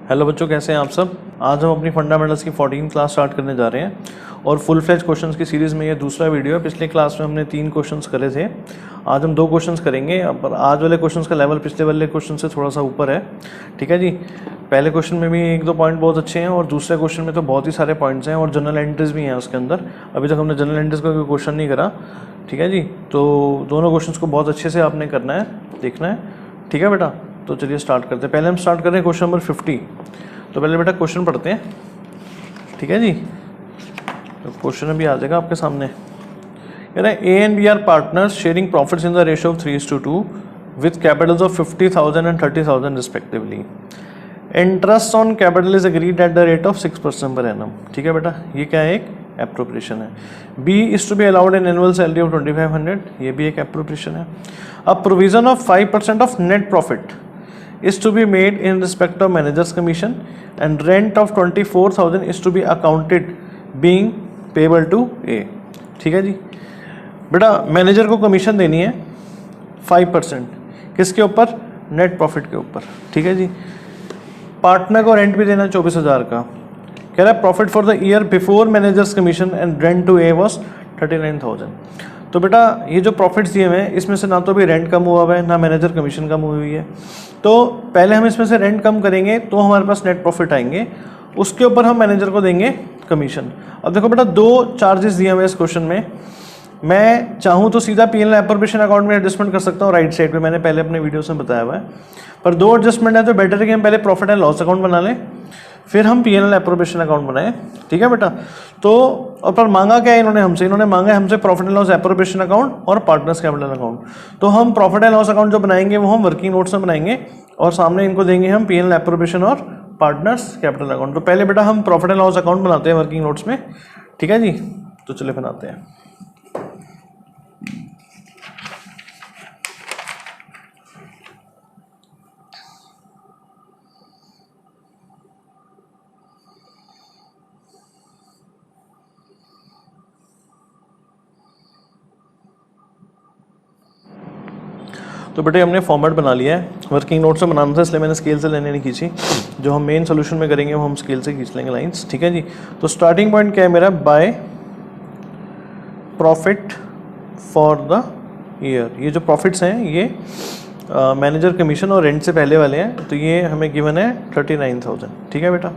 Hello बच्चों, कैसे हैं आप सब। आज हम अपनी फंडामेंटल्स की 14 क्लास स्टार्ट करने जा रहे हैं और फुल फ्लेज क्वेश्चंस की सीरीज़ में ये दूसरा वीडियो है। पिछले क्लास में हमने 3 क्वेश्चंस करे थे, आज हम 2 क्वेश्चंस करेंगे। पर आज वाले क्वेश्चंस का लेवल पिछले वाले क्वेश्चन से थोड़ा सा ऊपर है, ठीक है जी। पहले क्वेश्चन में भी 1-2 पॉइंट बहुत अच्छे हैं और दूसरे क्वेश्चन में तो बहुत ही सारे पॉइंट्स हैं और जनरल एंट्रीज भी हैं उसके अंदर। अभी तक हमने जनरल एंट्रीज का कोई क्वेश्चन नहीं करा, ठीक है जी। तो दोनों क्वेश्चन को बहुत अच्छे से आपने करना है, देखना है, ठीक है बेटा। तो चलिए स्टार्ट करते हैं। पहले हम स्टार्ट कर रहे हैं क्वेश्चन नंबर 50। तो पहले बेटा क्वेश्चन पढ़ते हैं, ठीक है जी। तो क्वेश्चन अभी आ जाएगा आपके सामने। कह रहा है A and B are partners sharing profits in the ratio of 3:2 with capitals of 50,000 and 30,000 respectively. Interest on capital is agreed at the rate of 6% per annum. ठीक है बेटा, ये क्या है? एक एप्रोप्रिएशन है। B is to be allowed an annual salary of 2500, ये भी एक एप्रोप्रिएशन है। A provision of 5% of net profit is to be made in respect of manager's commission and rent of 24,000 is to be accounted being payable to A। ठीक है जी बेटा, manager को commission देनी है 5%, किसके ऊपर? नेट प्रॉफिट के ऊपर, ठीक है जी। पार्टनर को रेंट भी देना 24,000 का। कह रहा है profit for the year before managers commission and rent to A was 39,000। तो बेटा ये जो प्रॉफिट्स दिए हुए हैं इसमें से ना तो भी रेंट कम हुआ है ना मैनेजर कमीशन कम हुई है। तो पहले हम इसमें से रेंट कम करेंगे तो हमारे पास नेट प्रॉफिट आएंगे, उसके ऊपर हम मैनेजर को देंगे कमीशन। अब देखो बेटा, 2 चार्जेस दिए हुए इस क्वेश्चन में। मैं चाहूँ तो सीधा पी एल एप्रोप्रिएशन अकाउंट में एडजस्टमेंट कर सकता हूँ राइट साइड पे, मैंने पहले अपने वीडियोस में बताया हुआ है। पर 2 एडजस्टमेंट है तो बेटर है कि हम पहले प्रॉफिट एंड लॉस अकाउंट बना लें, फिर हम पी एल एप्रोप्रिएशन अकाउंट बनाएं, ठीक है बेटा। तो और पर मांगा क्या है इन्होंने हमसे? इन्होंने मांगा है हमसे profit and loss appropriation account और पार्टनर्स कैपिटल अकाउंट। तो हम प्रॉफिट एंड लॉस अकाउंट जो बनाएंगे वो हम वर्किंग नोट्स में बनाएंगे और सामने इनको देंगे हम पी एल एप्रोप्रिएशन और पार्टनर्स कैपिटल अकाउंट। तो पहले बेटा हम प्रॉफिट एंड लॉस अकाउंट बनाते हैं वर्किंग नोट्स में, ठीक है जी। तो चलिए बनाते हैं। तो बेटे हमने फॉर्मेट बना लिया है, वर्किंग नोट से बनाना था इसलिए मैंने स्केल से लेने नहीं खींची। जो हम मेन सोल्यूशन में करेंगे वो हम स्केल से खींच लेंगे लाइंस, ठीक है जी। तो स्टार्टिंग पॉइंट क्या है मेरा? By profit for the year. ये जो प्रॉफिट्स हैं ये मैनेजर कमीशन और रेंट से पहले वाले हैं, तो ये हमें गिवन है 39,000, ठीक है बेटा।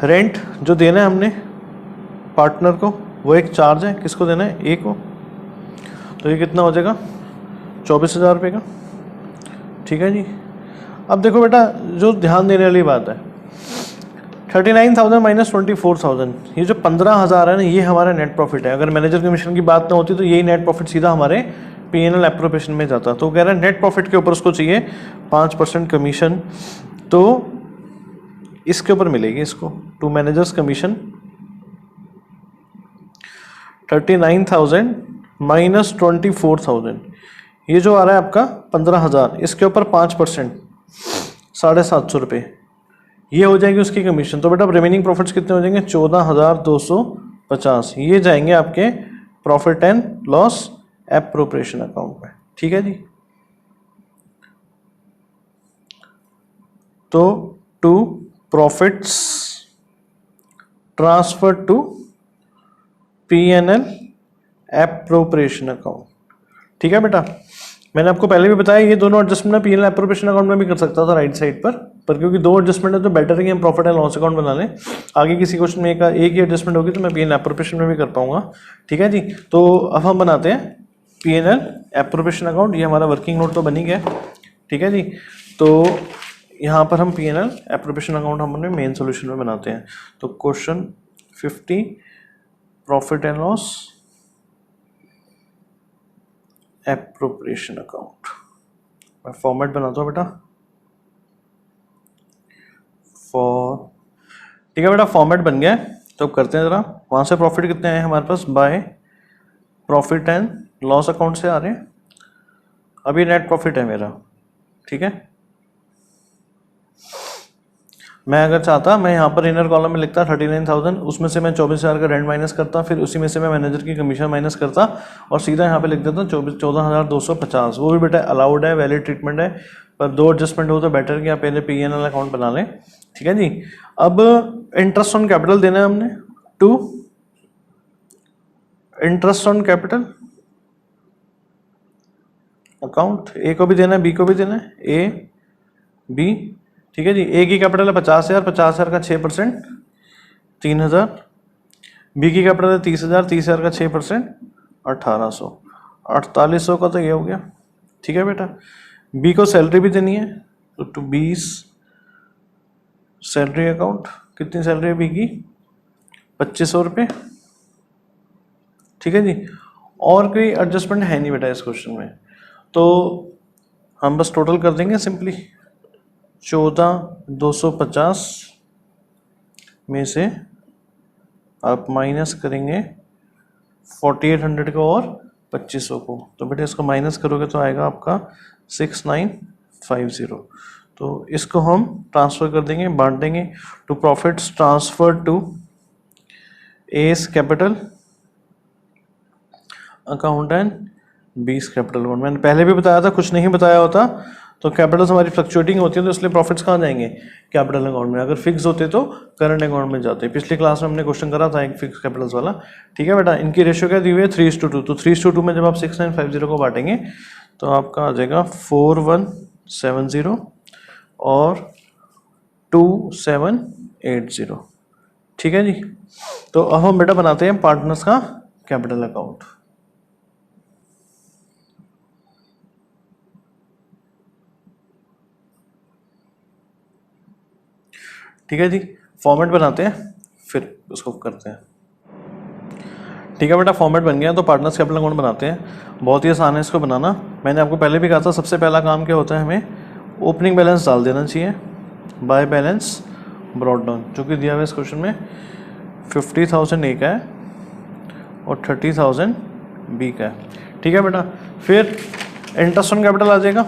रेंट जो देना है हमने पार्टनर को वो एक चार्ज है, किसको देना है? ए को। तो ये कितना हो जाएगा? 24,000 रुपये का, ठीक है जी। अब देखो बेटा, जो ध्यान देने वाली बात है, 39,000 माइनस 24,000, ये जो 15,000 है ना, ये हमारा नेट प्रॉफिट है। अगर मैनेजर कमीशन की बात ना होती तो यही नेट प्रॉफिट सीधा हमारे पी एन एल एप्रोप्रिएशन में जाता। तो कह रहा है नेट प्रॉफिट के ऊपर उसको चाहिए 5% कमीशन, तो इसके ऊपर मिलेगी इसको टू मैनेजर्स कमीशन 39,000 माइनस 24,000, ये जो आ रहा है आपका 15,000, इसके ऊपर 5% 750 रुपये, ये हो जाएगी उसकी कमीशन। तो बेटा रिमेनिंग प्रॉफिट्स कितने हो जाएंगे? 14,250, ये जाएंगे आपके profit and loss appropriation account में, ठीक है जी। तो to profits transfer to P N L appropriation account, ठीक है बेटा। मैंने आपको पहले भी बताया ये दोनों एडजस्टमेंट मैं पी एल एप्रोप्रिएशन अकाउंट में भी कर सकता था राइट साइड पर क्योंकि 2 एडजस्टमेंट है तो बेटर है कि हम प्रॉफिट एंड लॉस अकाउंट बना लें। आगे किसी क्वेश्चन में एक ही एडजस्टमेंट होगी तो मैं पी एल एप्रोप्रिएशन में भी कर पाऊंगा, ठीक है जी। तो अब हम बनाते हैं P N L appropriation account. ये हमारा वर्किंग नोट तो बन ही गया, ठीक है जी। तो यहाँ पर हम P N L appropriation account हम अपने मेन सोल्यूशन में बनाते हैं। तो question 50 profit and loss appropriation account, मैं फॉर्मेट बनाता हूँ बेटा ठीक है बेटा, फॉर्मेट बन गया है। तो अब करते हैं ज़रा, वहाँ से प्रॉफिट कितने आए हमारे पास? By profit and loss account से आ रहे हैं। अभी नेट प्रॉफिट है मेरा, ठीक है। मैं अगर चाहता मैं यहाँ पर इनर कॉलम में लिखता 39,000, उसमें से मैं 24,000 का रेंट माइनस करता, फिर उसी में से मैं मैनेजर की कमीशन माइनस करता और सीधा यहाँ पे लिख देता 14,250। वो भी बेटा अलाउड है, वैलिड ट्रीटमेंट है, पर दो एडजस्टमेंट हो तो बेटर कि आप पहले P&L अकाउंट बना लें, ठीक है जी। अब इंटरेस्ट ऑन कैपिटल देना है हमने, to interest on capital account, A को भी देना है बी को भी देना है, ए बी, ठीक है जी। ए की कैपिटल है 50,000, 50,000 का 6% 3,000, बी की कैपिटल है 30,000, 30,000 का 6% 1,800, 4,800 का तो ये हो गया, ठीक है बेटा। बी को सैलरी भी देनी है तो टू 20 सैलरी अकाउंट, कितनी सैलरी है बी की 2,500 रुपये, ठीक है जी। और कोई एडजस्टमेंट है नहीं बेटा इस क्वेश्चन में, तो हम बस टोटल कर देंगे सिंपली। 14,250 में से आप माइनस करेंगे 4,800 को और 2,500 को, तो बेटा इसको माइनस करोगे तो आएगा आपका 6,950। तो इसको हम ट्रांसफ़र कर देंगे, बांट देंगे to profits transfer to A's capital account and B's capital account. मैंने पहले भी बताया था, कुछ नहीं बताया होता तो कैपिटल्स हमारी फ्लक्चुएटिंग होती है तो इसलिए प्रॉफिट्स कहाँ जाएंगे कैपिटल अकाउंट में, अगर फिक्स होते तो करंट अकाउंट में जाते। पिछली क्लास में हमने क्वेश्चन करा था एक फिक्स कैपिटल्स वाला, ठीक है बेटा। इनकी रेशियो क्या दी हुई है 3:2, तो 3:2 में जब आप 6,950 को बांटेंगे तो आपका आ जाएगा 4,170 और 2,780, ठीक है जी। तो अब हम बेटा बनाते हैं पार्टनर्स का कैपिटल अकाउंट। ठीक है जी, फॉर्मेट बनाते हैं फिर उसको करते हैं, ठीक है बेटा। फॉर्मेट बन गया तो पार्टनर्स कैपिटल अकाउंट बनाते हैं। बहुत ही आसान है इसको बनाना। मैंने आपको पहले भी कहा था सबसे पहला काम क्या होता है, हमें ओपनिंग बैलेंस डाल देना चाहिए बाय बैलेंस ब्रॉट डाउन, जो कि दिया हुआ है इस क्वेश्चन में 50,000 ए का है और 30,000 बी का है, ठीक है बेटा। फिर इंटरेस्ट ऑन कैपिटल आ जाएगा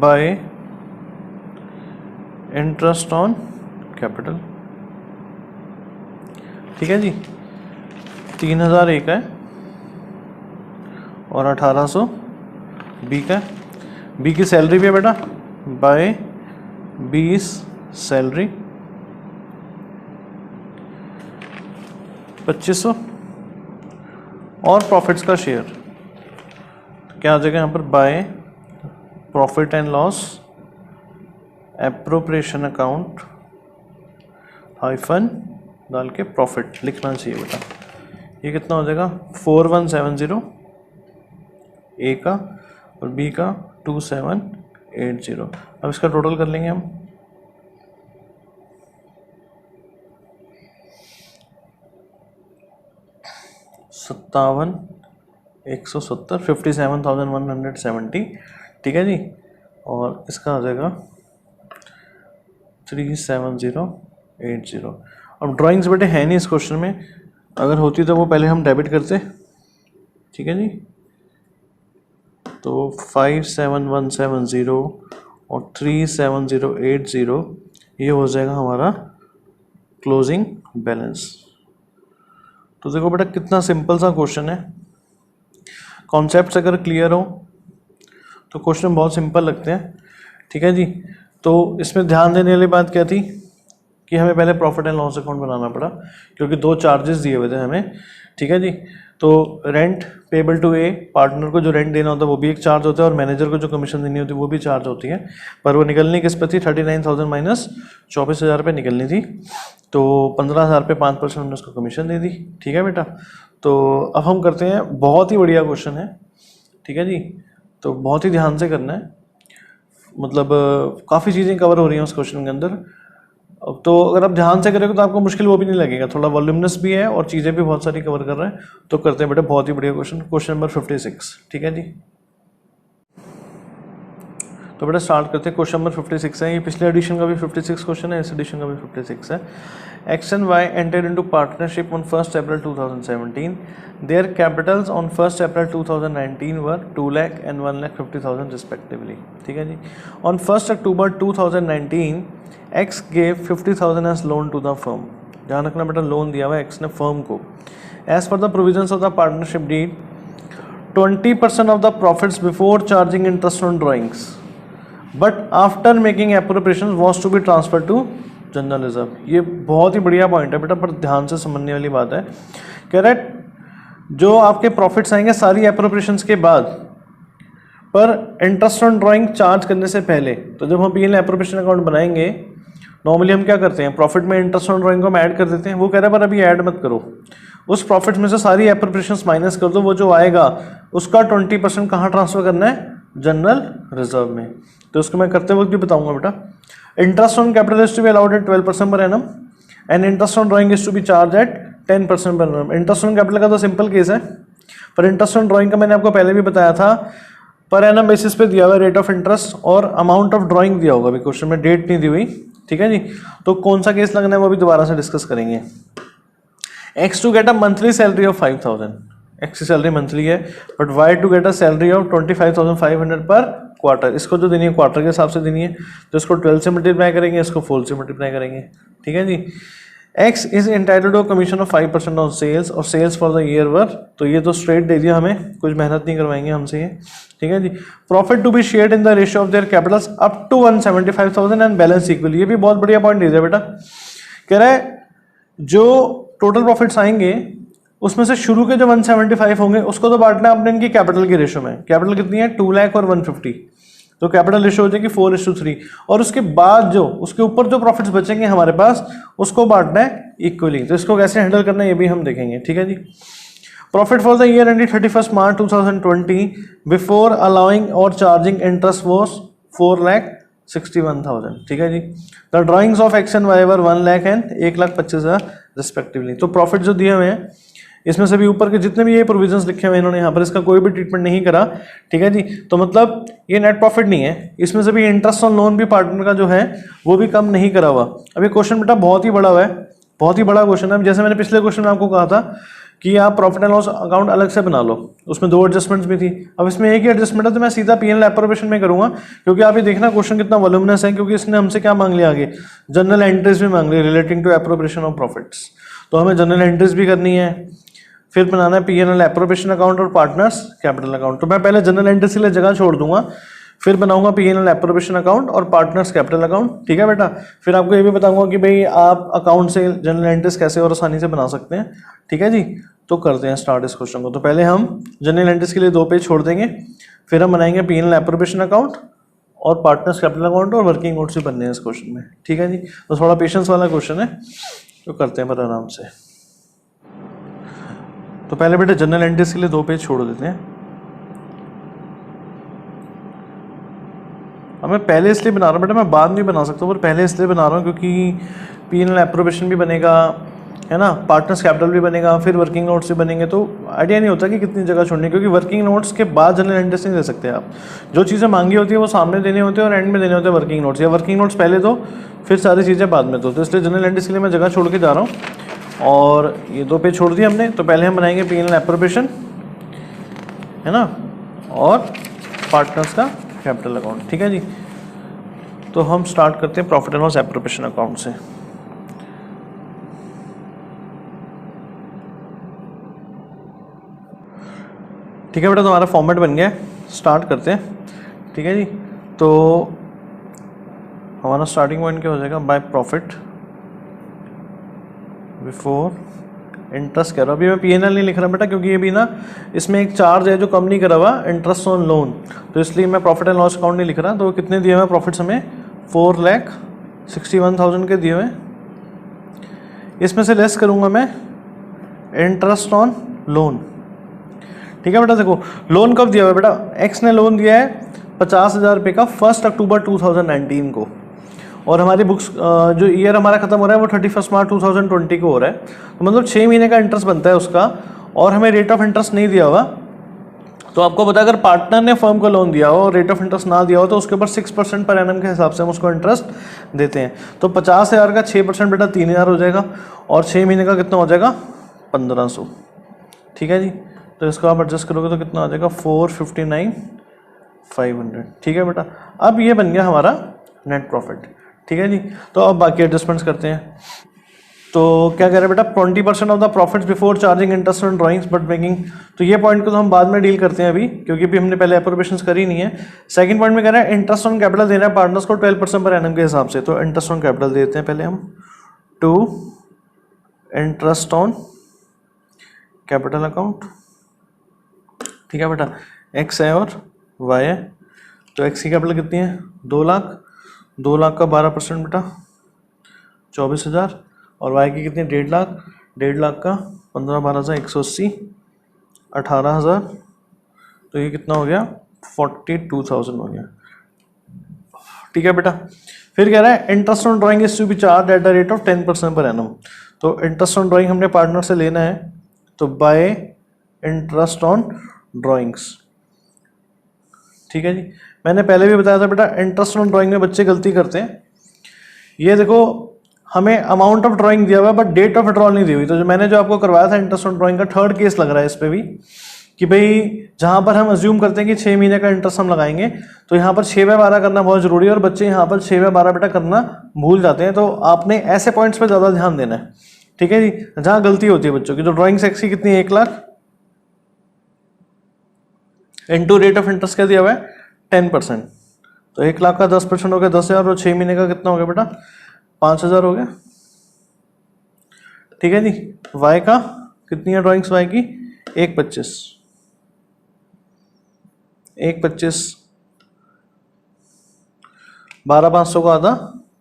बाय इंटरेस्ट ऑन कैपिटल, ठीक है जी। 3,000 ए का है और 1,800 बी का है। बी की सैलरी भी है बेटा बाय 20 सैलरी 2,500 और प्रॉफिट्स का शेयर क्या आ जाएगा यहाँ पर bye profit and loss appropriation account hyphen डाल के प्रॉफिट लिखना चाहिए बेटा। ये कितना हो जाएगा 4,170 ए का और बी का 2,780। अब इसका टोटल कर लेंगे हम, $57,170 57,170, ठीक है जी। और इसका आ जाएगा 3,7080। अब ड्राइंग्स बेटे है नहीं इस क्वेश्चन में, अगर होती तो वो पहले हम डेबिट करते, ठीक है जी। तो 5,7,170 और 3,7080 ये हो जाएगा हमारा क्लोजिंग बैलेंस। तो देखो बेटा कितना सिंपल सा क्वेश्चन है, कॉन्सेप्ट्स अगर क्लियर हो तो क्वेश्चन बहुत सिंपल लगते हैं, ठीक है जी। तो इसमें ध्यान देने वाली बात क्या थी कि हमें पहले प्रॉफिट एंड लॉस अकाउंट बनाना पड़ा, क्योंकि दो चार्जेस दिए हुए थे हमें, ठीक है जी। तो rent payable to A, partner को जो रेंट देना होता है वो भी एक चार्ज होता है, और मैनेजर को जो कमीशन देनी होती है वो भी चार्ज होती है। पर वो निकलनी किस पे थी 39,000 माइनस 24,000 रुपये निकलनी थी, तो 15,000 पे 5% हमने उसको कमीशन दे दी, ठीक है बेटा। तो अब हम करते हैं, बहुत ही बढ़िया क्वेश्चन है, ठीक है जी। तो बहुत ही ध्यान से करना है, मतलब काफ़ी चीज़ें कवर हो रही हैं उस क्वेश्चन के अंदर। अब तो अगर आप ध्यान से करेंगे तो आपको मुश्किल वो भी नहीं लगेगा, थोड़ा वॉल्यूमनस भी है और चीज़ें भी बहुत सारी कवर कर रहे हैं। तो करते हैं बेटा बहुत ही बढ़िया क्वेश्चन, क्वेश्चन नंबर 56, ठीक है जी। तो बेटा स्टार्ट करते हैं। क्वेश्चन नंबर 56 है, ये पिछले एडिशन का भी 56 क्वेश्चन है, इस एडिशन का भी 56 है। X and Y entered into partnership on 1st April 2017. Their capitals on 1st April 2019 were 2 lakh and 1,50,000 respectively. ठीक है जी। On 1st October 2019, X gave 50,000 as loan to the firm. ध्यान रखना बेटा, लोन दिया हुआ है X ने फर्म को। As per the provisions of the partnership deed, 20% of the profits before charging interest on drawings but after making appropriation was to be transfer to general reserve. ये बहुत ही बढ़िया पॉइंट है बेटा, पर ध्यान से समझने वाली बात है। कह रहे जो आपके प्रॉफिट्स आएंगे सारी एप्रोप्रिएशंस के बाद, पर इंटरेस्ट ऑन ड्राइंग चार्ज करने से पहले, तो जब हम पीएनएल एप्रोप्रिएशन अकाउंट बनाएंगे नॉर्मली हम क्या करते हैं, प्रॉफिट में इंटरेस्ट ऑन ड्राइंग को हम ऐड कर देते हैं। वो कह रहा है पर अभी ऐड मत करो, उस प्रॉफिट में से सारी एप्रोप्रिएशंस माइनस कर दो, वो जो आएगा उसका 20% कहाँ ट्रांसफर करना है, जनरल रिजर्व में। तो उसको मैं करते वक्त भी बताऊंगा बेटा। Interest on capital is to be allowed at 12% per annum and interest on drawing is to be charge at 10% per annum. Interest on capital का तो सिंपल केस है, पर इंटरेस्ट ऑन ड्राइंग का मैंने आपको पहले भी बताया था, पर एनम बेसिस पे दिया हुआ रेट ऑफ इंटरेस्ट और अमाउंट ऑफ ड्राइंग दिया होगा, अभी क्वेश्चन में डेट नहीं दी हुई, ठीक है जी। तो कौन सा केस लगना है वो भी दोबारा से डिस्कस करेंगे। X to get a monthly salary of 5000, X की सैलरी मंथली है, but Y to get a salary of 25,500 per quarter. इसको जो देनी है क्वार्टर के हिसाब से देनी है, तो इसको 12 से मल्टीप्लाई करेंगे, इसको 4 से मल्टीप्लाई करेंगे, ठीक है जी। X is entitled to commission of 5% on sales और sales for the year were, तो ये तो स्ट्रेट दे दिया हमें, कुछ मेहनत नहीं करवाएंगे हमसे ये, ठीक है जी। Profit to be shared in the ratio of their capitals up to 175,000 and balance equal. ये भी बहुत बढ़िया पॉइंट दे दिया बेटा। कह रहा है जो टोटल प्रॉफिट्स आएंगे उसमें से शुरू के जो 175 होंगे उसको तो बांटना है अपने इनकी कैपिटल की रेशियो में। कैपिटल कितनी है, 2 लाख और 150, तो कैपिटल रेशियो हो जाएगी 4:3। और उसके बाद जो उसके ऊपर जो प्रॉफिट्स बचेंगे हमारे पास उसको बांटना है इक्वली। तो इसको कैसे हैंडल करना है ये भी हम देखेंगे, ठीक है जी। Profit for the year ended 31 March 2020 before allowing और चार्जिंग इंटरेस्ट वॉज 4,61,000, ठीक है जी। The drawings of X and Y were 1 lakh and 1,25,000 respectively. तो प्रॉफिट जो दिए हुए हैं इसमें से भी ऊपर के जितने भी ये प्रोविजंस लिखे हुए हैं इन्होंने यहाँ पर, इसका कोई भी ट्रीटमेंट नहीं करा, ठीक है जी। तो मतलब ये नेट प्रॉफिट नहीं है, इसमें से भी इंटरेस्ट ऑन लोन भी पार्टनर का जो है वो भी कम नहीं करा हुआ। अब ये क्वेश्चन बेटा बहुत ही बड़ा हुआ है, बहुत ही बड़ा क्वेश्चन है। जैसे मैंने पिछले क्वेश्चन में आपको कहा था कि आप प्रॉफिट एंड लॉस अकाउंट अलग से बना लो, उसमें 2 एडजस्टमेंट्स भी थी। अब इसमें एक ही एडजस्टमेंट है, तो मैं सीधा पीएनएल एप्रोप्रिएशन में करूंगा, क्योंकि आप ये देखना क्वेश्चन कितना वॉल्यूमिनस है, क्योंकि इसने हमसे क्या मांग लिया आगे, जनरल एंट्रीज भी मांग ली relating to appropriation of profits. तो हमें जनरल एंट्रीज भी करनी है, फिर बनाना है पीएनएल एप्रोप्रिएशन अकाउंट और पार्टनर्स कैपिटल अकाउंट। तो मैं पहले जनरल एंट्रीज के लिए जगह छोड़ दूंगा, फिर बनाऊंगा पीएनएल एप्रोप्रिएशन अकाउंट और पार्टनर्स कैपिटल अकाउंट, ठीक है बेटा। फिर आपको ये भी बताऊंगा कि भाई आप अकाउंट से जनरल एंट्रीज कैसे और आसानी से बना सकते हैं, ठीक है जी। तो करते हैं स्टार्ट इस क्वेश्चन को। तो पहले हम जनरल एंट्रीज के लिए 2 पेज छोड़ देंगे, फिर हम बनाएंगे पीएनएल एप्रोप्रिएशन अकाउंट और पार्टनर्स कैपिटल अकाउंट और वर्किंग नोट्स भी बनने हैं इस क्वेश्चन में, ठीक है जी। तो थोड़ा पेशेंस वाला क्वेश्चन है, तो करते हैं पर आराम से। तो पहले बेटे जनरल एंट्रीज के लिए 2 पेज छोड़ देते हैं। अब मैं पहले इसलिए बना रहा हूँ बेटा, मैं बाद में बना सकता हूँ, पर पहले इसलिए बना रहा हूँ क्योंकि पीएनएल एप्रोप्रिएशन भी बनेगा, है ना, पार्टनर्स कैपिटल भी बनेगा, फिर वर्किंग नोट्स भी बनेंगे, तो आइडिया नहीं होता कि कितनी जगह छोड़नी, क्योंकि वर्किंग नोट्स के बाद जनरल एंट्रीज नहीं दे सकते आप। जो चीज़ें मांगी होती है वो सामने देने होते हैं और एंड में देने होते हैं वर्किंग नोट्स, या वर्किंग नोट्स पहले दो फिर सारी चीज़ें बाद में दो। तो इसलिए जनरल एंट्रीज के लिए मैं जगह छोड़ के जा रहा हूँ, और ये 2 पेज छोड़ दिए हमने। तो पहले हम बनाएंगे पीएनएल एप्रोप्रिएशन, है ना, और पार्टनर्स का कैपिटल अकाउंट, ठीक है जी। तो हम स्टार्ट करते हैं profit and loss appropriation account से। ठीक है बेटा, तो हमारा फॉर्मेट बन गया है, स्टार्ट करते हैं, ठीक है जी। तो हमारा स्टार्टिंग पॉइंट क्या हो जाएगा, बाय प्रॉफिट बिफोर इंटरेस्ट कह रहा हूँ। अभी मैं पीएनएल नहीं लिख रहा बेटा, क्योंकि ये भी ना इसमें एक चार्ज है जो कम नहीं करा हुआ, इंटरेस्ट ऑन लोन, तो इसलिए मैं प्रॉफिट एंड लॉस अकाउंट नहीं लिख रहा। तो कितने दिए हुए प्रॉफिट्स हमें, 4,61,000 के दिए हुए। इसमें से लेस करूँगा मैं इंटरेस्ट ऑन लोन, ठीक है बेटा। देखो लोन कब दिया हुआ है बेटा, एक्स ने लोन दिया है 50,000 रुपये का 1 अक्टूबर 2019 को, और हमारी बुक्स जो ईयर हमारा खत्म हो रहा है वो 31 मार्च 2020 को हो रहा है। तो मतलब 6 महीने का इंटरेस्ट बनता है उसका, और हमें रेट ऑफ इंटरेस्ट नहीं दिया हुआ। तो आपको पता, अगर पार्टनर ने फर्म को लोन दिया हो और रेट ऑफ इंटरेस्ट ना दिया हो तो उसके ऊपर 6% पर एनम के हिसाब से हम उसको इंटरेस्ट देते हैं। तो 50,000 का 6% बेटा 3,000 हो जाएगा, और 6 महीने का कितना हो जाएगा, 1,500, ठीक है जी। तो इसको आप एडजस्ट करोगे तो कितना आ जाएगा, 459,500, ठीक है बेटा। अब ये बन गया हमारा नेट प्रॉफिट, ठीक है जी। तो अब बाकी एडजस्टमेंट्स करते हैं। तो क्या कह रहे हैं बेटा, 20% of the profits before charging interest on drawings but making. तो ये पॉइंट को तो हम बाद में डील करते हैं अभी, क्योंकि अभी हमने पहले अप्रोप्रिएशंस करी नहीं है। सेकंड पॉइंट में कह रहा है इंटरेस्ट ऑन कैपिटल देना है पार्टनर्स को 12% पर एनम के हिसाब से। तो इंटरेस्ट ऑन कैपिटल देते हैं पहले हम, to interest on capital account. ठीक है बेटा, एक्स है और वाई है। तो एक्स की कैपिटल कितनी है, 2 लाख, 2 लाख का 12% बेटा 24,000, और वाई की कितनी, 1.5 लाख, 1.5 लाख का 15 12 से 180, 18,000। तो ये कितना हो गया, 42,000 हो गया। ठीक है बेटा, फिर कह रहा है interest on drawing is to be charge at the rate of 10% per annum. तो इंटरेस्ट ऑन ड्राइंग हमने पार्टनर से लेना है, तो बाय इंटरेस्ट ऑन ड्राइंग्स। ठीक है जी, मैंने पहले भी बताया था बेटा इंटरेस्ट ऑन ड्राइंग में बच्चे गलती करते हैं। ये देखो हमें अमाउंट ऑफ ड्राइंग दिया हुआ है बट डेट ऑफ विड्रॉल नहीं दी हुई। तो जो मैंने आपको करवाया था इंटरेस्ट ऑन ड्राइंग का थर्ड केस लग रहा है इस पे भी, कि भाई जहां पर हम अज्यूम करते हैं कि 6 महीने का इंटरेस्ट हम लगाएंगे, तो यहाँ पर 6/12 करना बहुत जरूरी है, और बच्चे यहाँ पर 6/12 बेटा करना भूल जाते हैं। तो आपने ऐसे पॉइंट्स पे ज्यादा ध्यान देना है। ठीक है जी, जहां गलती होती है बच्चों की। तो ड्राइंग सेक्स की कितनी है, 1 lakh into rate of interest क्या दिया हुआ है, 10%। तो 1 लाख का 10% हो गया 10,000, और 6 महीने का कितना हो गया बेटा, 5,000 हो गया। ठीक है जी, वाई का कितनी है ड्राइंग्स, वाई की 1,25, 1,25, 12,500 का आधा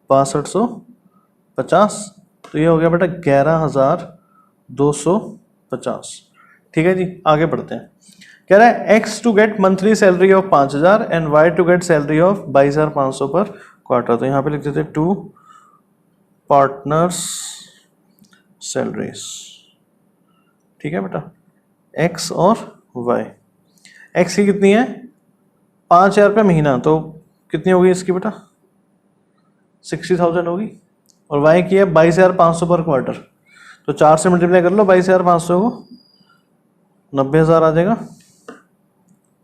6,550। तो ये हो गया बेटा 11,250। ठीक है जी, आगे बढ़ते हैं। कह रहा है X to get monthly salary of 5,000 and Y to get salary of 22,500 per quarter. तो यहाँ पे लिख देते 2 पार्टनर्स सैलरीज। ठीक है बेटा, एक्स और वाई। एक्स की कितनी है, 5,000 रुपये महीना, तो कितनी होगी इसकी बेटा, 60,000 होगी। और वाई की है 22,500 पर क्वार्टर। तो 4 से मल्टीप्लाई कर लो 22,500 को, 90,000 आ जाएगा।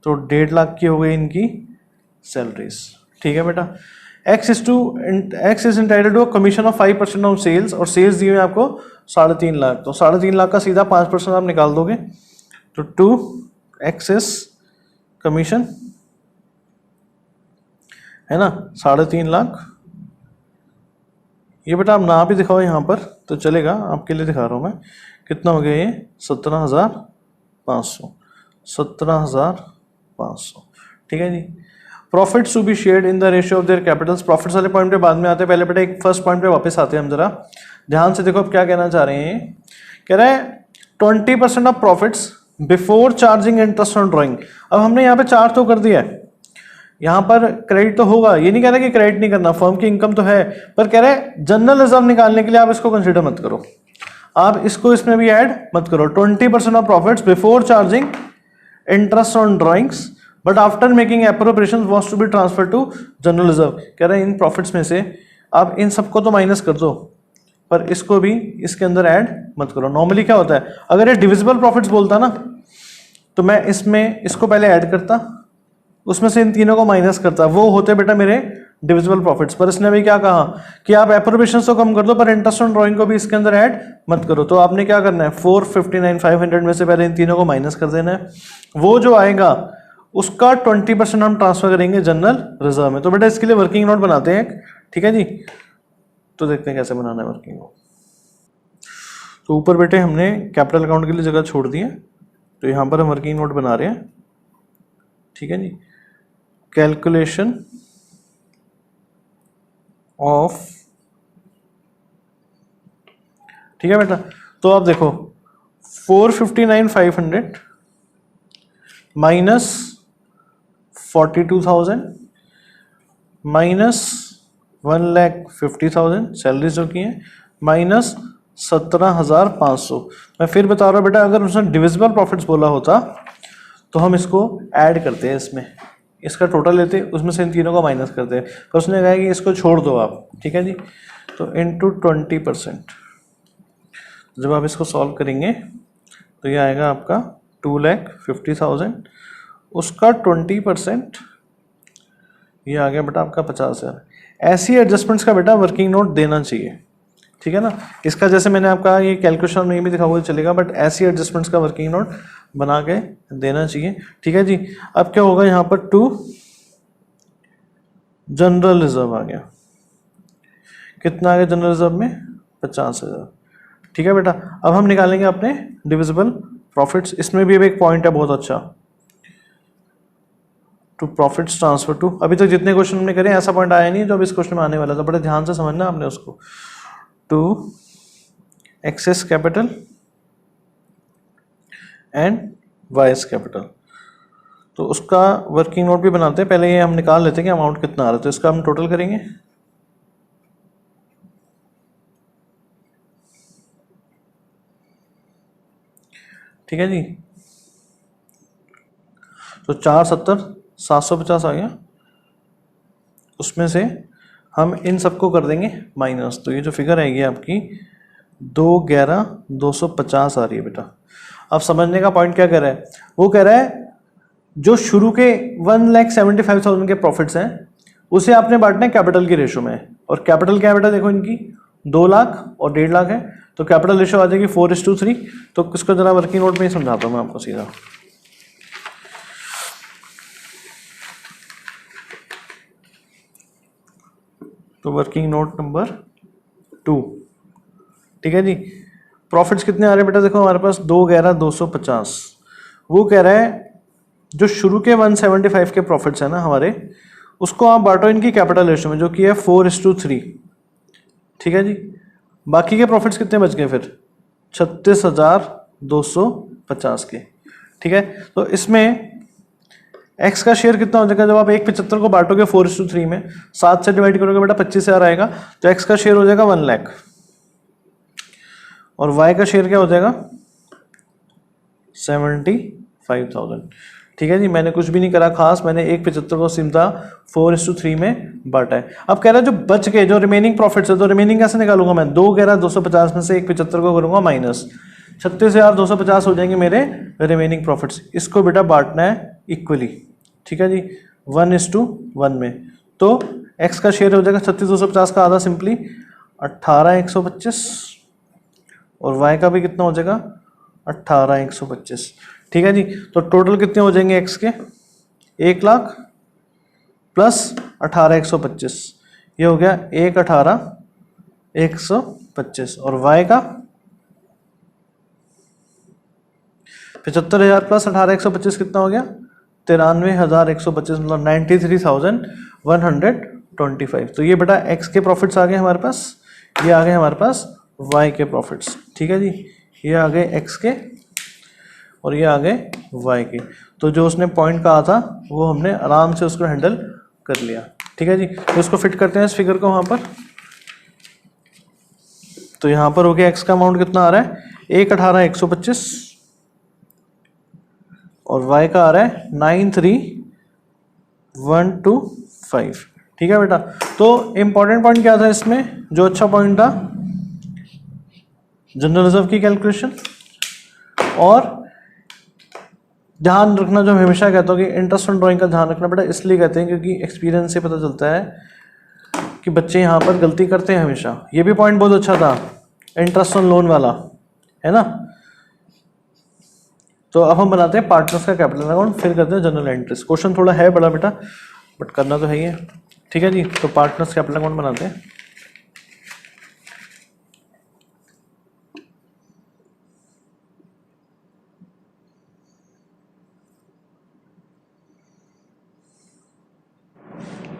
तो 1.5 लाख की हो गई इनकी सैलरीज। ठीक है बेटा, X is entitled to commission of 5% of sales, और सेल्स दिए हुए आपको 3.5 लाख। तो 3.5 लाख का सीधा 5% आप निकाल दोगे, तो 2 एक्सेस कमीशन है ना, 3.5 लाख। ये बेटा आप ना भी दिखाओ यहाँ पर तो चलेगा, आपके लिए दिखा रहा हूँ मैं। कितना हो गया ये, 17,500, 17,500। ठीक है जी, profits to be shared in the ratio of their capitals. Profits वाले पॉइंट पे बाद में आते हैं, पहले बेटा एक फर्स्ट पॉइंट पे वापस आते हैं हम जरा ध्यान से। देखो अब क्या कहना चाह रहे हैं, कह रहे हैं 20% of profits before charging interest on drawing. अब हमने यहाँ पे चार्ज तो कर दिया है, यहाँ पर क्रेडिट तो होगा, ये नहीं कह रहा कि क्रेडिट नहीं करना, फर्म की इनकम तो है, पर कह रहे हैं जनरल रिजर्व निकालने के लिए आप इसको कंसिडर मत करो, आप इसको इसमें भी ऐड मत करो। 20% of profits before charging interest on drawings but after making appropriation was to be transfer to general reserve. कह रहे हैं इन प्रॉफिट्स में से आप इन सबको तो माइनस कर दो, पर इसको भी इसके अंदर ऐड मत करो। नॉर्मली क्या होता है, अगर ये डिविजिबल प्रॉफिट्स बोलता ना तो मैं इसमें इसको पहले ऐड करता, उसमें से इन तीनों को माइनस करता, वो होते बेटा मेरे डिविजिबल प्रॉफिट्स। पर इसने भी क्या कहा कि आप एप्रोप्रिएशन तो कम कर दो पर इंटरेस्ट ऑन ड्राइंग को भी इसके अंदर ऐड मत करो। तो आपने क्या करना है, 459,500 में से पहले इन तीनों को माइनस कर देना है, वो जो आएगा उसका 20% हम ट्रांसफर करेंगे जनरल रिजर्व में। तो बेटा इसके लिए वर्किंग नोट बनाते हैं, ठीक है जी। तो देखते हैं कैसे बनाना है वर्किंग नोट। तो ऊपर बेटे हमने कैपिटल अकाउंट के लिए जगह छोड़ दी है, तो यहाँ पर हम वर्किंग नोट बना रहे हैं, ठीक है जी। कैलकुलेशन ऑफ, ठीक है बेटा। तो आप देखो 459,500 माइनस 42,000 माइनस 1,50,000 सैलरी जो की है माइनस 17,500। मैं फिर बता रहा हूँ बेटा, अगर उसने डिविजिबल प्रॉफिट्स बोला होता तो हम इसको ऐड करते हैं, इसमें इसका टोटल लेते, उसमें से इन तीनों को माइनस करते हैं। तो उसने कहा कि इसको छोड़ दो आप, ठीक है जी। तो इनटू 20%, जब आप इसको सॉल्व करेंगे तो ये आएगा आपका 2,50,000, उसका 20% ये आ गया बेटा आपका 50,000। ऐसी एडजस्टमेंट्स का बेटा वर्किंग नोट देना चाहिए, ठीक है ना। इसका जैसे मैंने आपका ये कैलकुलेशन नहीं भी दिखा हुआ चलेगा, बट ऐसी एडजस्टमेंट्स का वर्किंग नोट बना के देना चाहिए, ठीक है जी। अब क्या होगा यहाँ पर, टू जनरल रिजर्व आ गया, कितना आ गया जनरल रिजर्व में, 50,000, ठीक है बेटा। अब हम निकालेंगे अपने डिविजिबल प्रॉफिट्स। इसमें भी एक पॉइंट है बहुत अच्छा, टू प्रॉफिट्स ट्रांसफर टू, अभी तक जितने क्वेश्चन हमने करे ऐसा पॉइंट आया नहीं जो अब इस क्वेश्चन में आने वाला था, बड़े ध्यान से समझना आपने उसको। To X's capital and Y's capital, तो उसका वर्किंग नोट भी बनाते हैं। पहले ये हम निकाल लेते हैं कि अमाउंट कितना आ रहा है, तो इसका हम टोटल करेंगे। ठीक है जी, तो 470,750 आ गया, उसमें से हम इन सबको कर देंगे माइनस, तो ये जो फिगर आएगी आपकी 211,250 आ रही है बेटा। अब समझने का पॉइंट क्या कह रहा है, वो कह रहा है जो शुरू के 1,75,000 के प्रॉफिट्स हैं उसे आपने बांटना है कैपिटल के रेशो में, और कैपिटल क्या है बेटा, देखो इनकी 2 लाख और 1.5 लाख है, तो कैपिटल रेशो आ जाएगी 4:3। तो किसको जरा वर्किंग नोट में ही समझाता हूँ मैं आपको सीधा। तो वर्किंग नोट नंबर 2, ठीक है जी। प्रॉफिट्स कितने आ रहे हैं बेटा, देखो हमारे पास 211,250। वो कह रहा है जो शुरू के 175 के प्रॉफिट्स है ना हमारे, उसको आप बांटो इनकी कैपिटल रेशो में, जो कि है 4:3, ठीक है जी। बाकी के प्रॉफिट्स कितने बच गए फिर, 36,250 के, ठीक है। तो इसमें एक्स का शेयर कितना हो जाएगा, जब आप 175 को बांटोगे 4:3 में, 7 से डिवाइड करोगे बेटा 25,000 आएगा, तो एक्स का शेयर हो जाएगा 1 लाख, और वाई का शेयर क्या हो जाएगा 75,000, ठीक है जी। मैंने कुछ भी नहीं करा खास, मैंने 175 को सीधा 4:3 में बांटा है। अब कह रहा है जो बच गए, जो रिमेनिंग प्रॉफिट्स है, तो रिमेनिंग कैसे निकालूंगा मैं, 211,250 में से 175 को करूंगा माइनस, 36,250 हो जाएंगे मेरे रिमेनिंग प्रॉफिट्स। इसको बेटा बांटना है इक्वली, ठीक है जी, 1:1 में। तो एक्स का शेयर हो जाएगा 36,250 का आधा, सिंपली 18,125, और वाई का भी कितना हो जाएगा 18,125, ठीक है जी। तो टोटल कितने हो जाएंगे एक्स के, 1 लाख प्लस 18,125, ये हो गया 118,125, और वाई का 75,000 प्लस 18,125 कितना हो गया 93,125, मतलब 93,125। तो ये बेटा एक्स के प्रॉफिट्स आ गए हमारे पास, ये आ गए हमारे पास वाई के प्रॉफिट्स, ठीक है जी। ये आ गए एक्स के और ये आ गए वाई के। तो जो उसने पॉइंट कहा था वो हमने आराम से उसको हैंडल कर लिया, ठीक है जी। तो इसको फिट करते हैं इस फिगर को वहाँ पर। तो यहाँ पर हो गया एक्स का अमाउंट कितना आ रहा है 118,125, और वाई का आ रहा है 93,125, ठीक है बेटा। तो इंपॉर्टेंट पॉइंट क्या था इसमें, जो अच्छा पॉइंट था जनरल रिजर्व की कैलकुलेशन, और ध्यान रखना जो मैं हमेशा कहता हूँ कि इंटरेस्ट ऑन ड्राइंग का ध्यान रखना बेटा, इसलिए कहते हैं क्योंकि एक्सपीरियंस से पता चलता है कि बच्चे यहाँ पर गलती करते हैं हमेशा। ये भी पॉइंट बहुत अच्छा था इंटरेस्ट ऑन लोन वाला, है ना। तो अब हम बनाते हैं पार्टनर्स का कैपिटल अकाउंट, फिर करते हैं जनरल एंट्रीज। क्वेश्चन थोड़ा है बड़ा बेटा, बट करना तो है ही है, ठीक है जी। तो पार्टनर्स कैपिटल अकाउंट बनाते हैं।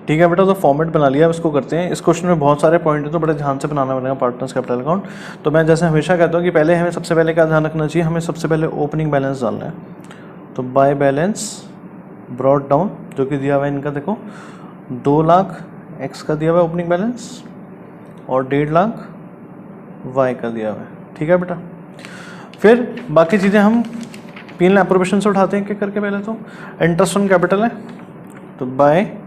ठीक है बेटा, तो फॉर्मेट बना लिया, इसको करते हैं। इस क्वेश्चन में बहुत सारे पॉइंट हैं तो बड़े ध्यान से बनाना पड़ेगा पार्टनर्स कैपिटल अकाउंट। तो मैं जैसे हमेशा कहता हूँ कि पहले हमें सबसे पहले क्या ध्यान रखना चाहिए, हमें सबसे पहले ओपनिंग बैलेंस डालना है। तो बाय बैलेंस ब्रॉड डाउन, जो कि दिया हुआ है इनका, देखो 2 लाख एक्स का दिया हुआ है ओपनिंग बैलेंस, और 1.5 लाख वाई का दिया हुआ है, ठीक है बेटा। फिर बाकी चीज़ें हम P&L एप्रोप्रिएशन से उठाते हैं क्या करके। पहले तो इंटरेस्ट ऑन कैपिटल है, तो बाय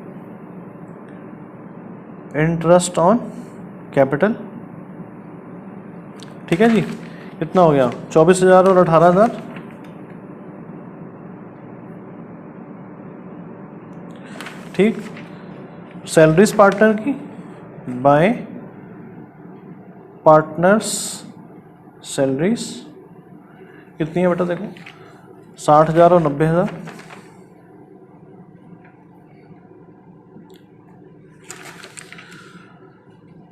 इंटरेस्ट ऑन कैपिटल, ठीक है जी। कितना हो गया 24,000 और 18,000, ठीक। सैलरीज पार्टनर की बाय पार्टनर्स सैलरीज कितनी है बेटा, देखो 60,000 और 90,000।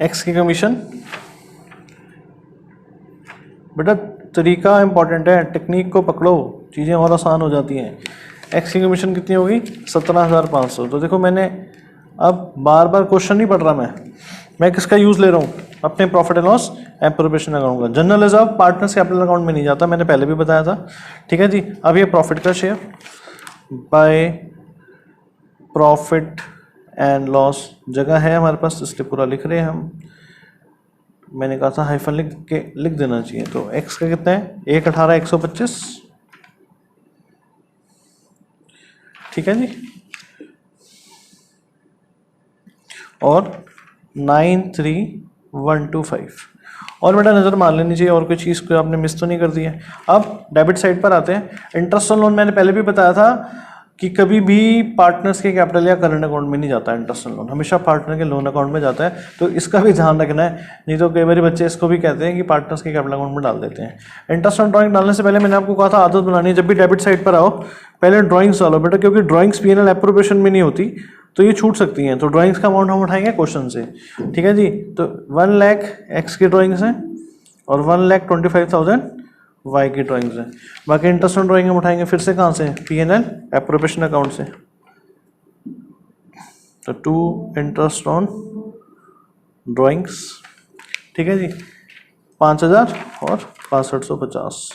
एक्स की कमीशन, बेटा तरीका इंपॉर्टेंट है, टेक्निक को पकड़ो, चीज़ें और आसान हो जाती हैं। एक्स की कमीशन कितनी होगी, 17,500। तो देखो मैंने अब बार बार क्वेश्चन नहीं पढ़ रहा, मैं किसका यूज़ ले रहा हूँ, अपने profit and loss appropriation account का। General reserve partners capital account में नहीं जाता, मैंने पहले भी बताया था, ठीक है जी। अब ये प्रॉफिट का share bye profit and loss जगह है हमारे पास, इसलिए पूरा लिख रहे हैं हम। मैंने कहा था हाइफन लिख देना चाहिए। तो एक्स का कितना है, 1,18,125, ठीक है जी, और 93,125। और बेटा नज़र मार लेनी चाहिए और कोई चीज़ को आपने मिस तो नहीं कर दी है। अब डेबिट साइड पर आते हैं। इंटरेस्ट ऑन लोन मैंने पहले भी बताया था कि कभी भी पार्टनर्स के कैपिटल या करंट अकाउंट में नहीं जाता है इंटरेस्ट ऑन लोन, हमेशा पार्टनर के लोन अकाउंट में जाता है। तो इसका भी ध्यान रखना है, नहीं तो कई बार बच्चे इसको भी कहते हैं कि पार्टनर्स के कैपिटल अकाउंट में डाल देते हैं। इंटरेस्ट ऑन ड्राइंग डालने से पहले मैंने आपको कहा था आदत बनानी है, जब भी डेबिट साइड पर आओ पहले ड्राइंग्स डालो बेटा, क्योंकि ड्राइंग्स P&L एप्रोप्रिएशन में नहीं होती तो ये छूट सकती हैं। तो ड्राइंग्स का अमाउंट हम उठाएंगे क्वेश्चन से, ठीक है जी। तो 1 लाख एक्स की ड्राइंग्स हैं और 1,25,000 वाई की ड्राइंग्स हैं। बाकी इंटरेस्ट ऑन ड्राइंग हम उठाएंगे फिर से कहाँ से, P&L एप्रोप्रिएशन अकाउंट से। तो 2 इंटरेस्ट ऑन ड्राइंग्स, ठीक है जी, 5,000 और 6550,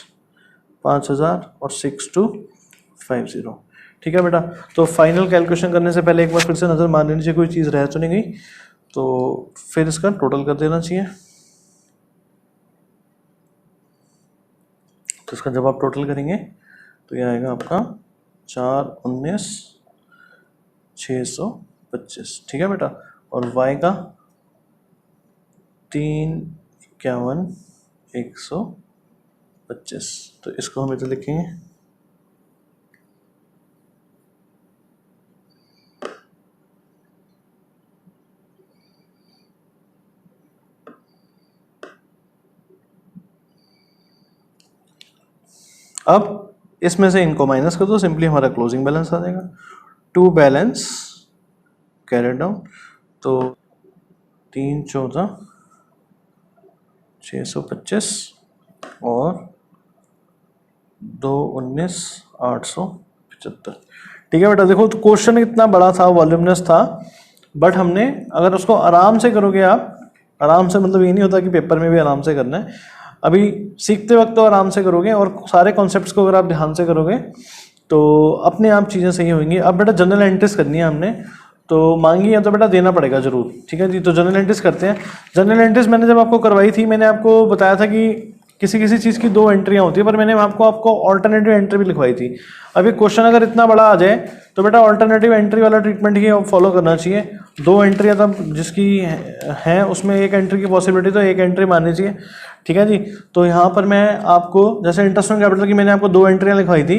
5,000 और 6250, ठीक है बेटा। तो फाइनल कैलकुलेशन करने से पहले एक बार फिर से नज़र मार लेनी चाहिए कोई चीज़ रह तो नहीं गई, तो फिर इसका टोटल कर देना चाहिए। तो इसका जब आप टोटल करेंगे तो ये आएगा आपका 4,19,625, ठीक है बेटा। और y का 3,51,125। तो इसको हम इधर लिखेंगे, अब इसमें से इनको माइनस कर दो, सिंपली हमारा क्लोजिंग बैलेंस आ जाएगा। टू बैलेंस कैरिड डाउन, तो 3,14,625 और 2,19,875, ठीक है बेटा। देखो तो क्वेश्चन इतना बड़ा था, वॉल्यूमनेस था, बट हमने अगर उसको आराम से करोगे आप, आराम से मतलब ये नहीं होता कि पेपर में भी आराम से करना है, अभी सीखते वक्त तो आराम से करोगे और सारे कॉन्सेप्ट्स को अगर आप ध्यान से करोगे तो अपने आप चीज़ें सही होंगी। अब बेटा जनरल एंट्रीज करनी है हमने, तो मांगी है तो बेटा देना पड़ेगा जरूर, ठीक है जी। तो जनरल एंट्रीज करते हैं। जनरल एंट्रीज मैंने जब आपको करवाई थी, मैंने आपको बताया था कि किसी किसी चीज़ की 2 एंट्रियाँ होती है, पर मैंने आपको ऑल्टरनेटिव एंट्री भी लिखवाई थी। अभी क्वेश्चन अगर इतना बड़ा आ जाए तो बेटा ऑल्टरनेटिव एंट्री वाला ट्रीटमेंट ही फॉलो करना चाहिए। 2 एंट्रियाँ तब जिसकी हैं उसमें एक एंट्री की पॉसिबिलिटी तो एक एंट्री माननी चाहिए, ठीक है जी। तो यहाँ पर मैं आपको जैसे इंटरेस्ट ऑन कैपिटल की मैंने आपको 2 एंट्रियाँ लिखवाई थी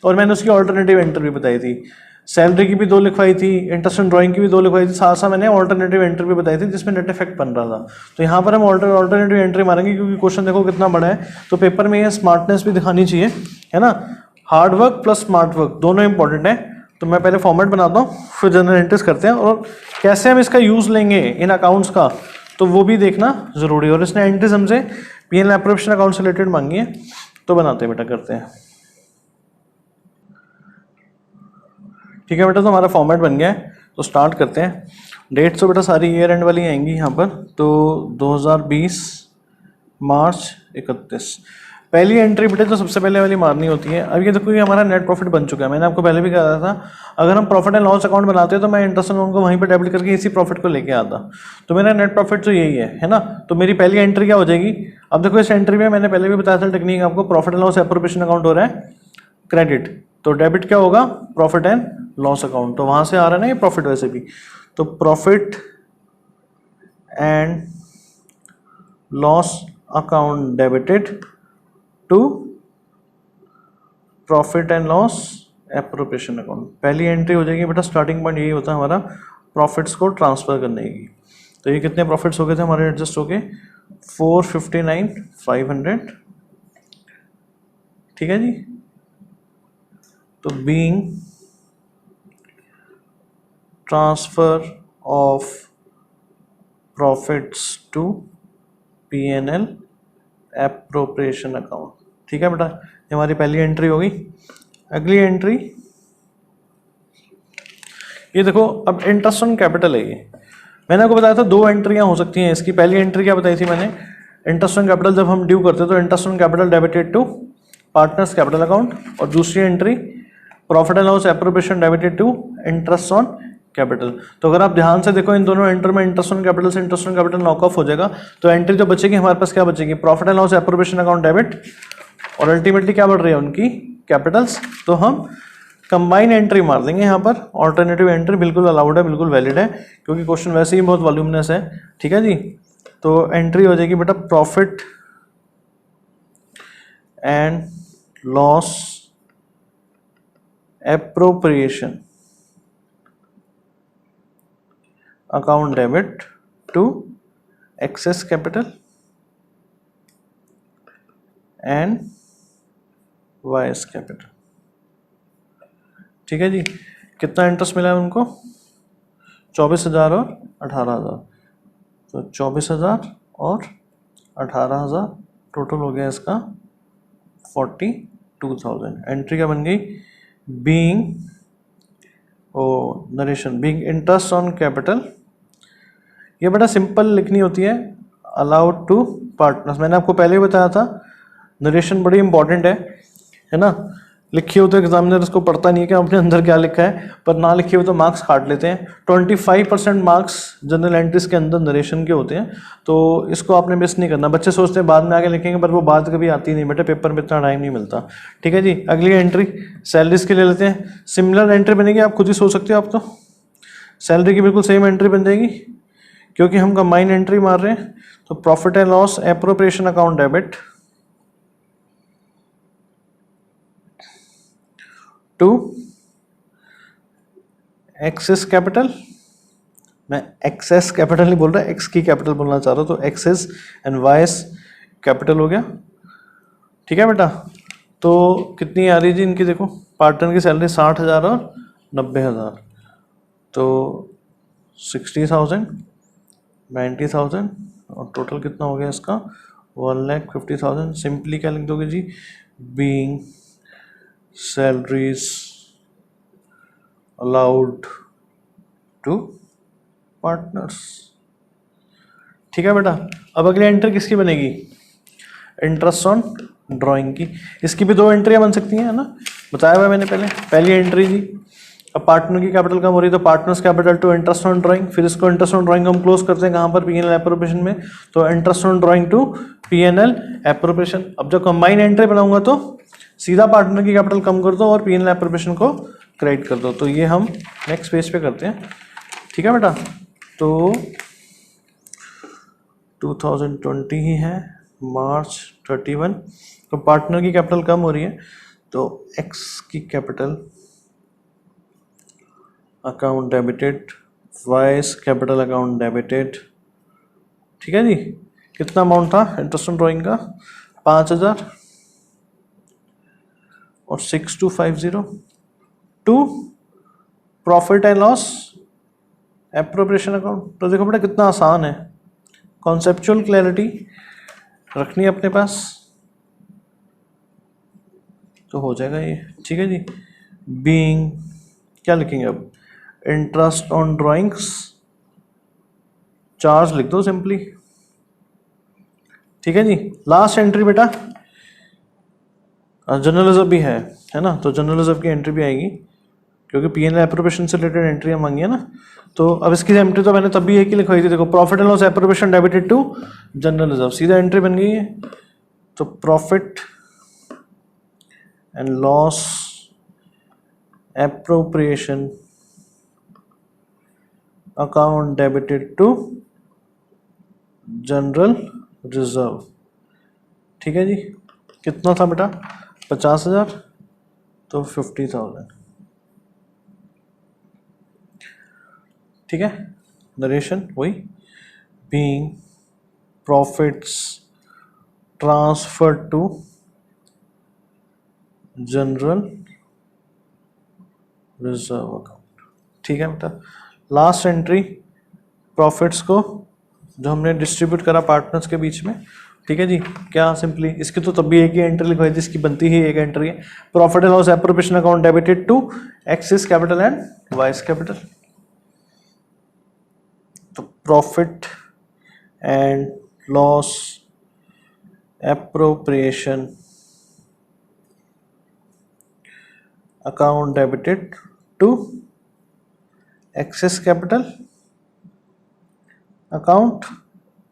और मैंने उसकी ऑल्टरनेटिव एंट्री भी बताई थी। सैलरी की भी 2 लिखवाई थी, इंटरेस्ट ऑन ड्राइंग की भी 2 लिखवाई थी, साथ साथ मैंने ऑल्टरनेटिव एंट्री भी बताई थी जिसमें नेट इफेक्ट बन रहा था। तो यहाँ पर हम ऑल्टरनेटिव एंट्री मारेंगे क्योंकि क्वेश्चन देखो कितना बड़ा है, तो पेपर में ये स्मार्टनेस भी दिखानी चाहिए, है ना। Hard work plus smart work दोनों इंपॉर्टेंट है। तो मैं पहले फॉर्मेट बनाता हूँ, फिर जनरल एंट्रीज करते हैं, और कैसे हम इसका यूज़ लेंगे इन अकाउंट्स का तो वो भी देखना जरूरी है। और इसने एंट्रीज हमसे P&L एप्रोप्रिएशन अकाउंट से रिलेटेड मांगी है, तो बनाते हैं बेटा, करते हैं, ठीक है बेटा। तो हमारा फॉर्मेट बन गया है, तो स्टार्ट करते हैं। डेट्स तो बेटा सारी ईयर एंड वाली आएंगी यहाँ पर। तो 2020 मार्च 31 पहली एंट्री बेटे तो सबसे पहले वाली मारनी होती है। अब ये देखो ये हमारा नेट प्रॉफिट बन चुका है, मैंने आपको पहले भी कहा था अगर हम प्रॉफिट एंड लॉस अकाउंट बनाते हैं तो मैं इंटरेस्ट ऑन लोन को वहीं पर डेबिट करके इसी प्रॉफिट को लेके आता। तो मेरा नेट प्रॉफिट तो यही है ना। तो मेरी पहली एंट्री क्या हो जाएगी, अब देखो इस एंट्री में मैंने पहले भी बताया था टेक्निक आपको, profit and loss appropriation account हो रहा है क्रेडिट, तो डेबिट क्या होगा, प्रॉफिट एंड लॉस अकाउंट। तो वहां से आ रहा है ना ये प्रॉफिट वैसे भी, तो profit and loss account debited to profit and loss appropriation account. पहली एंट्री हो जाएगी बेटा, स्टार्टिंग पॉइंट यही होता है हमारा प्रॉफिट्स को ट्रांसफर करने की। तो ये कितने प्रॉफिट्स हो गए थे हमारे एडजस्ट हो गए, 459,500, ठीक है जी। तो being transfer of profits to P&L appropriation account, ठीक है बेटा, ये हमारी पहली एंट्री होगी। अगली एंट्री ये देखो, अब इंटरेस्ट ऑन कैपिटल है ये। मैंने आपको बताया था दो एंट्रियां हो सकती हैं इसकी। पहली एंट्री क्या बताई थी मैंने, इंटरेस्ट ऑन कैपिटल जब हम ड्यू करते हैं तो interest on capital debited to partners capital account, और दूसरी entry profit and loss appropriation debited to interest on capital. तो अगर आप ध्यान से देखो इन दोनों एंट्री में इंटरेस्ट ऑन कैपिटल से interest on capital knock off हो जाएगा, तो एंट्री जो बचेगी हमारे पास क्या बचेगी, profit and loss appropriation account debit, और अल्टीमेटली क्या बढ़ रही है उनकी कैपिटल्स। तो हम कंबाइन एंट्री मार देंगे यहाँ पर। ऑल्टरनेटिव एंट्री बिल्कुल अलाउड है, बिल्कुल वैलिड है, क्योंकि क्वेश्चन वैसे ही बहुत वॉल्यूमिनस है, ठीक है जी। तो एंट्री हो जाएगी बेटा profit and loss appropriation account debit to X's capital and Y's capital, ठीक है जी। कितना इंटरेस्ट मिला है उनको, 24,000 और 18,000, तो 24,000 और 18,000 टोटल हो गया इसका 42,000। एंट्री क्या बन गई, being narration being interest on capital, ये बड़ा सिंपल लिखनी होती है, अलाउड टू पार्टनर्स। मैंने आपको पहले ही बताया था नरेशन बड़ी इंपॉर्टेंट है ना। लिखी हो तो एग्जामिनर इसको पढ़ता नहीं है कि आपने अंदर क्या लिखा है, पर ना लिखी हो तो मार्क्स काट लेते हैं। 25% मार्क्स जनरल एंट्रीज के अंदर नरेशन के होते हैं, तो इसको आपने मिस नहीं करना। बच्चे सोचते हैं बाद में आगे लिखेंगे, पर वो बात कभी आती नहीं बेटा, पेपर में इतना टाइम नहीं मिलता, ठीक है जी। अगली एंट्री सैलरीज के ले लेते हैं। सिमिलर एंट्री बनेगी, आप खुद ही सोच सकते हो। आप तो सैलरी की बिल्कुल सेम एंट्री बन जाएगी, क्योंकि हम कंबाइन एंट्री मार रहे हैं। तो profit and loss appropriation account debit to X's capital, मैं एक्सेस कैपिटल नहीं बोल रहा, एक्स की कैपिटल बोलना चाह रहा हूं, तो एक्सेस एंड वाइस कैपिटल हो गया, ठीक है बेटा। तो कितनी आ रही जी इनकी, देखो पार्टनर की सैलरी 60,000 और 90,000, तो 60,000 90,000 और टोटल कितना हो गया इसका 1,50,000। सिंपली क्या लिख दोगे जी, being salaries allowed to partners, ठीक है बेटा। अब अगली एंट्री किसकी बनेगी, इंटरेस्ट ऑन ड्राइंग की। इसकी भी दो एंट्रियां बन सकती हैं, है ना, बताया हुआ मैंने पहले। पहली एंट्री जी, अब पार्टनर की कैपिटल कम हो रही है तो partners capital to interest on drawing, फिर इसको इंटरेस्ट ऑन ड्राइंग हम क्लोज करते हैं कहाँ पर, P&L एप्रोप्रिएशन में, तो interest on drawing to P&L appropriation. अब जब कंबाइन एंट्री बनाऊंगा तो सीधा पार्टनर की कैपिटल कम कर दो और P&L एप्रोप्रिएशन को क्रेडिट कर दो। तो ये हम नेक्स्ट पेज पे करते हैं, ठीक है बेटा। तो 2020 ही है, March 31, तो पार्टनर की कैपिटल कम हो रही है, तो X की capital account debited, vice capital account debited, ठीक है जी। कितना अमाउंट था इंटरेस्ट ऑन ड्राइंग का, 5,000 और 6250 to profit and loss appropriation account. तो देखो बेटा कितना आसान है, कॉन्सेप्चुअल क्लैरिटी रखनी है अपने पास तो हो जाएगा ये, ठीक है जी। बीइंग क्या लिखेंगे अब, इंटरेस्ट ऑन ड्राइंग्स, चार्ज लिख दो सिंपली, ठीक है जी। लास्ट एंट्री बेटा जनरल रिजर्व भी है ना, तो जनरल रिजर्व की एंट्री भी आएगी, क्योंकि P&L एप्रोप्रिएशन से रिलेटेड एंट्री मांगी है ना। तो अब इसकी एंट्री तो मैंने तब भी एक ही लिखवाई थी, देखो profit and loss appropriation debited to general reserve, सीधा एंट्री बन गई है। तो profit and loss appropriation account debited to general reserve, ठीक है जी। कितना था बेटा 50,000, तो 50,000, ठीक है। नरेशन वही, being profits transfer to general reserve account. ठीक है बेटा, लास्ट एंट्री प्रॉफिट्स को जो हमने डिस्ट्रीब्यूट करा पार्टनर्स के बीच में। ठीक है जी, क्या सिंपली इसकी तो तब भी एक ही एंट्री लिखवाई थी, इसकी बनती ही एक एंट्री है। Profit and loss appropriation account debited to X's capital and Y's capital. तो profit and loss appropriation account debited to X's capital account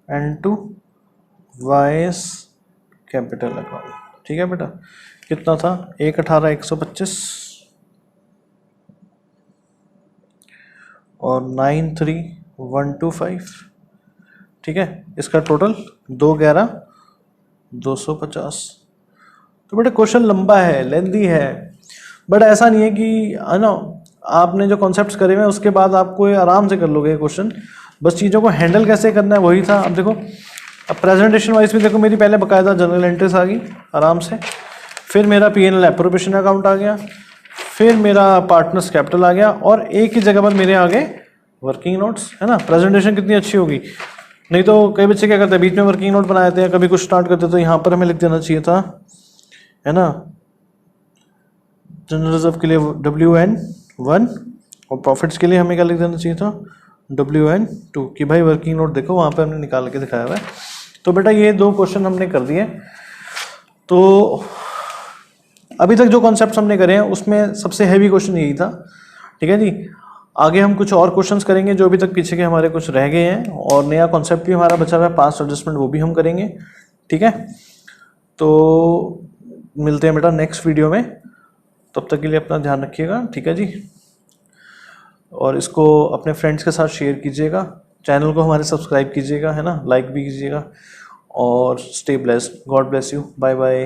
and to Y's capital account. ठीक है बेटा, कितना था 1,18,125 और 93,125। ठीक है, इसका टोटल 211,250। तो बेटा क्वेश्चन लंबा है, लेंदी है, बट ऐसा नहीं है कि है ना आपने जो कॉन्सेप्ट्स करे हुए हैं उसके बाद आपको ये आराम से कर लोगे क्वेश्चन। बस चीज़ों को हैंडल कैसे करना है वही था। अब देखो, अब प्रेजेंटेशन वाइज भी देखो, मेरी पहले बकायदा जनरल एंट्रीज आ गई आराम से, फिर मेरा P&L एप्रोप्रिएशन अकाउंट आ गया, फिर मेरा पार्टनर्स कैपिटल आ गया, और एक ही जगह पर मेरे आ गए वर्किंग नोट्स। है ना, प्रेजेंटेशन कितनी अच्छी होगी। नहीं तो कई बच्चे क्या करते हैं, बीच में वर्किंग नोट बना देते हैं, कभी कुछ स्टार्ट करते तो यहाँ पर हमें लिख देना चाहिए था, है ना, जनरल रिजर्व के लिए WN1 और प्रॉफिट्स के लिए हमें क्या लिख देना चाहिए था WN2, कि भाई वर्किंग नोट देखो वहाँ पे हमने निकाल के दिखाया हुआ है। तो बेटा ये 2 क्वेश्चन हमने कर दिए। तो अभी तक जो कॉन्सेप्ट्स हमने करे हैं उसमें सबसे हैवी क्वेश्चन यही था। ठीक है जी, आगे हम कुछ और क्वेश्चंस करेंगे जो अभी तक पीछे के हमारे कुछ रह गए हैं, और नया कॉन्सेप्ट भी हमारा बचा हुआ है, पास्ट एडजस्टमेंट, वो भी हम करेंगे। ठीक है, तो मिलते हैं बेटा नेक्स्ट वीडियो में, तब तक के लिए अपना ध्यान रखिएगा। ठीक है जी, और इसको अपने फ्रेंड्स के साथ शेयर कीजिएगा, चैनल को हमारे सब्सक्राइब कीजिएगा, है ना, लाइक भी कीजिएगा, और stay blessed, god bless you, bye bye.